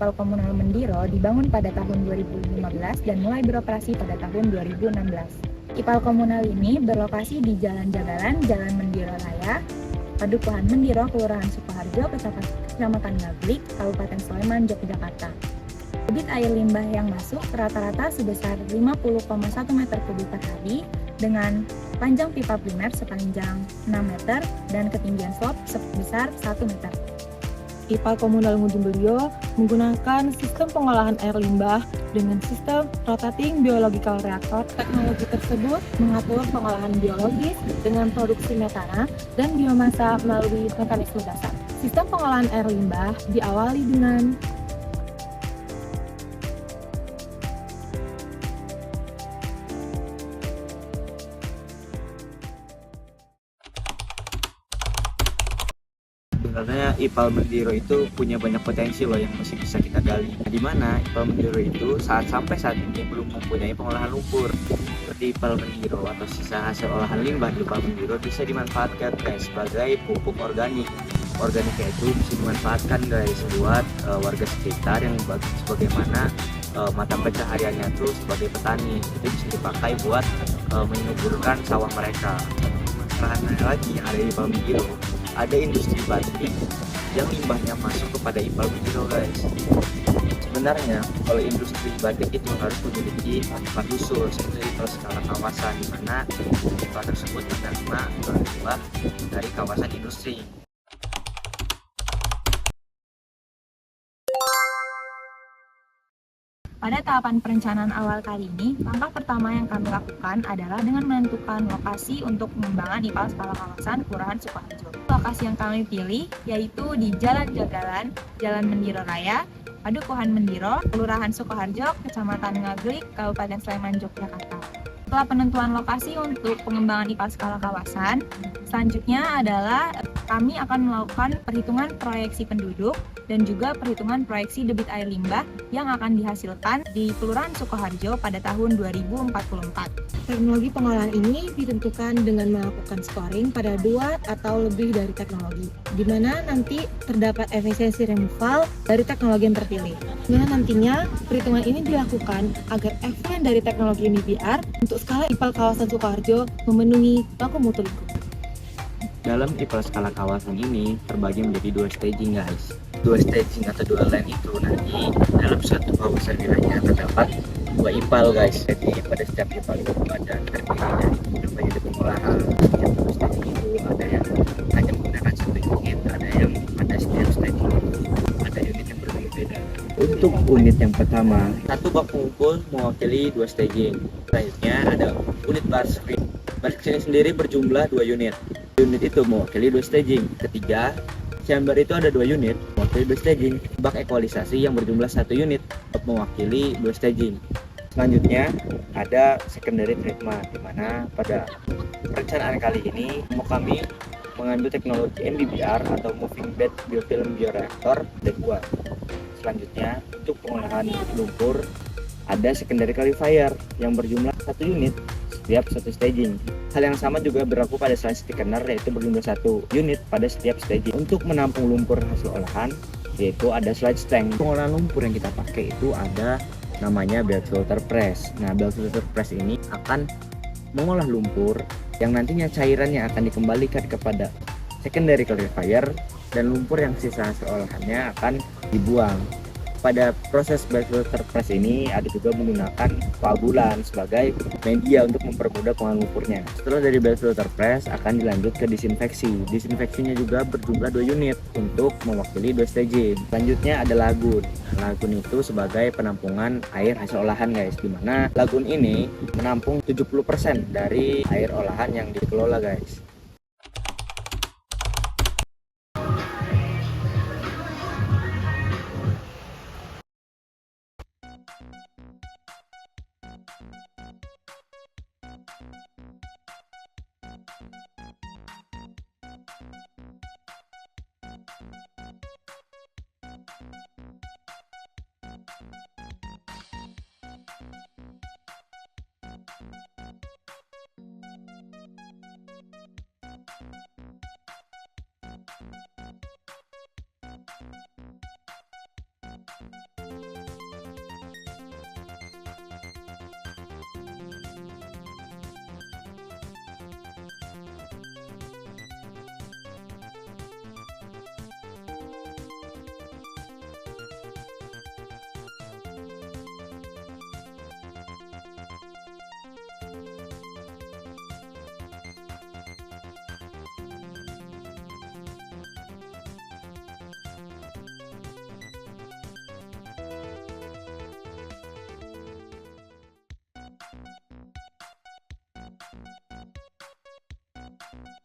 IPAL Komunal Mendiro dibangun pada tahun 2015 dan mulai beroperasi pada tahun 2016. IPAL Komunal ini berlokasi di Jalan Jagalan, Jalan Mendiro Raya, Padukuhan Mendiro, Kelurahan Sukoharjo, Kecamatan Ngaglik, Kabupaten Sleman, Yogyakarta. Debit air limbah yang masuk rata-rata sebesar 50,1 meter kubik per hari dengan panjang pipa primer sepanjang 6 meter dan ketinggian slop sebesar 1 meter. IPAL Komunal Ngujung menggunakan sistem pengolahan air limbah dengan sistem rotating biological reactor. Teknologi tersebut mengatur pengolahan biologis dengan produksi metana dan biomasa melalui mekanisme dasar. Sistem pengolahan air limbah diawali dengan Sebenarnya IPAL Mendiro itu punya banyak potensi loh yang masih bisa kita gali. Di mana IPAL Mendiro itu sampai saat ini belum mempunyai pengolahan lumpur. Seperti IPAL Mendiro atau sisa hasil olahan limbah di IPAL Mendiro bisa dimanfaatkan guys sebagai pupuk organik. Organiknya itu bisa dimanfaatkan guys buat warga sekitar yang sebagaimana mata pencahariannya itu sebagai petani. Itu bisa dipakai buat menyuburkan sawah mereka. Masalahnya lagi yang ada di IPAL Mendiro, ada industri batik yang limbahnya masuk kepada IPAL Mendiro guys. Sebenarnya kalau industri batik itu harus memiliki tempat khusus yaitu IPAL skala kawasan, di mana IPAL tersebut menerima limbah dari kawasan industri. Pada tahapan perencanaan awal kali ini, langkah pertama yang kami lakukan adalah dengan menentukan lokasi untuk pengembangan IPAL skala kawasan Kelurahan Sukoharjo. Lokasi yang kami pilih yaitu di Jalan Jagalan, Jalan Mendiro Raya, Padukuhan Mendiro, Kelurahan Sukoharjo, Kecamatan Ngaglik, Kabupaten Sleman, Yogyakarta. Setelah penentuan lokasi untuk pengembangan IPAL skala kawasan, selanjutnya adalah kami akan melakukan perhitungan proyeksi penduduk dan juga perhitungan proyeksi debit air limbah yang akan dihasilkan di Kelurahan Sukoharjo pada tahun 2044. teknologi pengolahan ini ditentukan dengan melakukan scoring pada 2 atau lebih dari teknologi, di mana nanti terdapat efisiensi removal dari teknologi yang terpilih. Nah, nantinya perhitungan ini dilakukan agar efisien dari teknologi NdPr untuk skala IPAL kawasan Sukoharjo memenuhi baku mutu lingkup. Dalam IPAL skala kawasan ini terbagi menjadi 2 staging guys. 2 staging atau 2 line itu nanti dalam satu kawasan wilayah terdapat 2 IPAL guys. Jadi pada setiap IPAL itu ada terdiri dari beberapa unit pengolahan. Setiap staging itu ada yang hanya menggunakan 1 unit, ada yang pada setiap staging ada unit yang berbeda. Untuk unit yang pertama, satu bak pengumpul mewakili 2 staging. Selanjutnya ada unit bar screen. Bar screen sendiri berjumlah 2 unit. Unit itu mewakili 2 staging. Ketiga, chamber itu ada 2 unit mewakili 2 staging. Bak ekualisasi yang berjumlah 1 unit mewakili 2 staging. Selanjutnya ada secondary treatment, di mana pada perencanaan kali ini mau kami mengambil teknologi NdPr atau Moving Bed Biofilm Bioreactor D2. Selanjutnya untuk pengolahan lumpur ada secondary clarifier yang berjumlah 1 unit setiap 1 staging. Hal yang sama juga berlaku pada sludge thickener, yaitu berjumlah 1 unit pada setiap staging. Untuk menampung lumpur hasil olahan yaitu ada sludge tank. Pengolahan lumpur yang kita pakai itu ada namanya belt filter press. Nah, belt filter press ini akan mengolah lumpur yang nantinya cairannya akan dikembalikan kepada secondary clarifier dan lumpur yang sisa hasil olahannya akan dibuang. Pada proses belt filter press ini ada juga menggunakan koagulan sebagai media untuk mempermudah pengolahan lumpurnya. Setelah dari belt filter press akan dilanjut ke disinfeksi. Disinfeksinya juga berjumlah 2 unit untuk mewakili 2 staging. Selanjutnya ada lagun. Lagun itu sebagai penampungan air hasil olahan guys, dimana lagun ini menampung 70% dari air olahan yang dikelola guys. Bye.